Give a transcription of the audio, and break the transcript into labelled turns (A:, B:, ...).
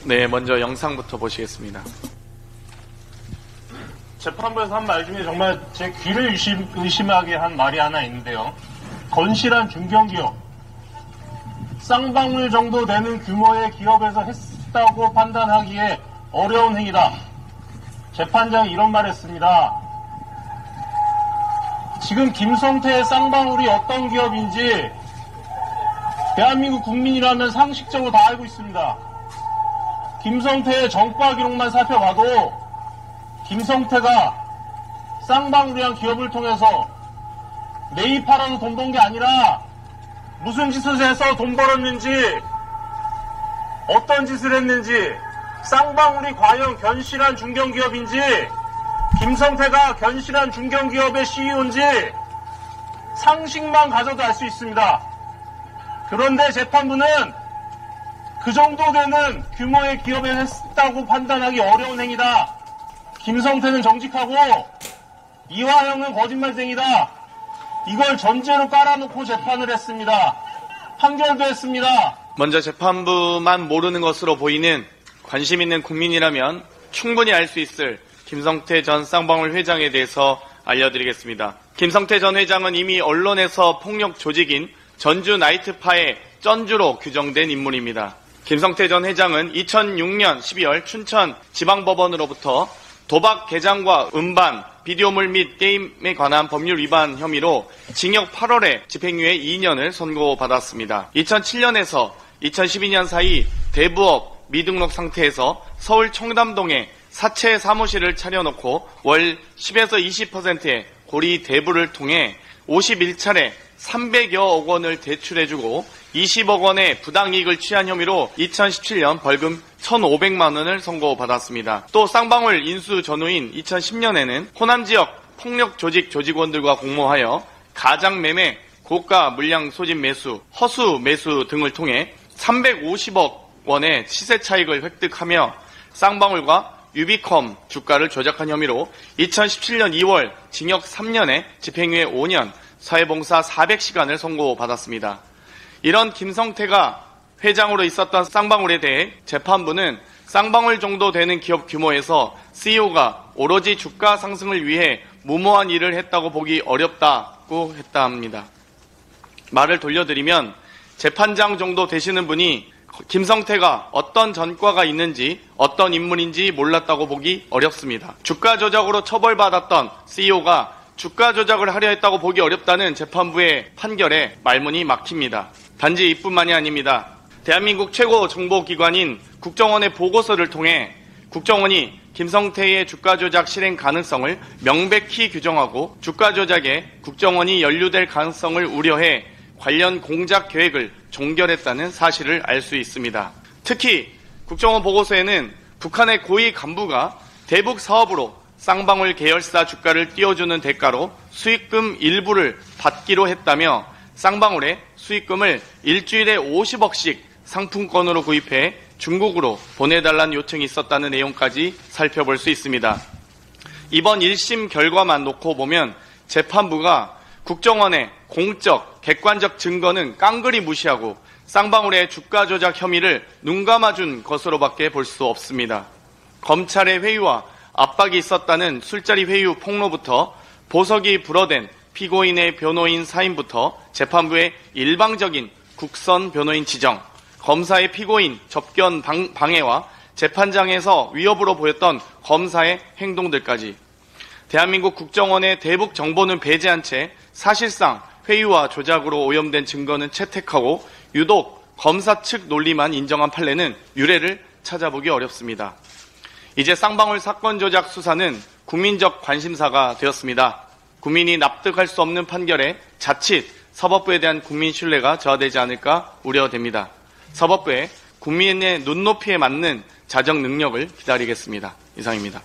A: 네, 먼저 영상부터 보시겠습니다.
B: 재판부에서 한 말 중에 정말 제 귀를 의심하게 한 말이 하나 있는데요. 건실한 중견기업, 쌍방울 정도 되는 규모의 기업에서 했다고 판단하기에 어려운 행위다. 재판장이 이런 말 했습니다. 지금 김성태의 쌍방울이 어떤 기업인지 대한민국 국민이라면 상식적으로 다 알고 있습니다. 김성태의 정과 기록만 살펴봐도 김성태가 쌍방울이란 기업을 통해서 매입하라고 돈 번 게 아니라 무슨 짓을 해서 돈 벌었는지, 어떤 짓을 했는지, 쌍방울이 과연 견실한 중견기업인지, 김성태가 견실한 중견기업의 CEO인지 상식만 가져도 알 수 있습니다. 그런데 재판부는 그 정도 되는 규모의 기업에 했다고 판단하기 어려운 행위다. 김성태는 정직하고 이화영은 거짓말쟁이다. 이걸 전제로 깔아놓고 재판을 했습니다. 판결도 했습니다.
A: 먼저 재판부만 모르는 것으로 보이는 관심 있는 국민이라면 충분히 알 수 있을 김성태 전 쌍방울 회장에 대해서 알려드리겠습니다. 김성태 전 회장은 이미 언론에서 폭력 조직인 전주 나이트파의 쩐주로 규정된 인물입니다. 김성태 전 회장은 2006년 12월 춘천 지방법원으로부터 도박 개장과 음반, 비디오물 및 게임에 관한 법률 위반 혐의로 징역 8월에 집행유예 2년을 선고받았습니다. 2007년에서 2012년 사이 대부업 미등록 상태에서 서울 청담동에 사채 사무실을 차려놓고 월 10에서 20%의 고리 대부를 통해 51차례 300여억 원을 대출해주고 20억 원의 부당이익을 취한 혐의로 2017년 벌금 1,500만 원을 선고받았습니다. 또 쌍방울 인수 전후인 2010년에는 호남 지역 폭력 조직 조직원들과 공모하여 가장 매매, 고가 물량 소진 매수, 허수 매수 등을 통해 350억 원의 시세 차익을 획득하며 쌍방울과 유비컴 주가를 조작한 혐의로 2017년 2월 징역 3년에 집행유예 5년, 사회봉사 400시간을 선고받았습니다. 이런 김성태가 회장으로 있었던 쌍방울에 대해 재판부는 쌍방울 정도 되는 기업 규모에서 CEO가 오로지 주가 상승을 위해 무모한 일을 했다고 보기 어렵다고 했다 합니다. 말을 돌려드리면 재판장 정도 되시는 분이 김성태가 어떤 전과가 있는지 어떤 인물인지 몰랐다고 보기 어렵습니다. 주가 조작으로 처벌받았던 CEO가 주가 조작을 하려 했다고 보기 어렵다는 재판부의 판결에 말문이 막힙니다. 단지 이뿐만이 아닙니다. 대한민국 최고 정보기관인 국정원의 보고서를 통해 국정원이 김성태의 주가 조작 실행 가능성을 명백히 규정하고 주가 조작에 국정원이 연루될 가능성을 우려해 관련 공작 계획을 종결했다는 사실을 알 수 있습니다. 특히 국정원 보고서에는 북한의 고위 간부가 대북 사업으로 쌍방울 계열사 주가를 띄워주는 대가로 수익금 일부를 받기로 했다며 쌍방울에 수익금을 일주일에 50억씩 상품권으로 구입해 중국으로 보내달라는 요청이 있었다는 내용까지 살펴볼 수 있습니다. 이번 1심 결과만 놓고 보면 재판부가 국정원의 공적, 객관적 증거는 깡그리 무시하고 쌍방울의 주가 조작 혐의를 눈감아준 것으로밖에 볼 수 없습니다. 검찰의 회유와 압박이 있었다는 술자리 회유 폭로부터 보석이 불어댄 피고인의 변호인 사임부터 재판부의 일방적인 국선 변호인 지정, 검사의 피고인 접견 방해와 재판장에서 위협으로 보였던 검사의 행동들까지 대한민국 국정원의 대북 정보는 배제한 채 사실상 회유와 조작으로 오염된 증거는 채택하고 유독 검사 측 논리만 인정한 판례는 유례를 찾아보기 어렵습니다. 이제 쌍방울 사건 조작 수사는 국민적 관심사가 되었습니다. 국민이 납득할 수 없는 판결에 자칫 사법부에 대한 국민 신뢰가 저하되지 않을까 우려됩니다. 사법부의 국민의 눈높이에 맞는 자정 능력을 기다리겠습니다. 이상입니다.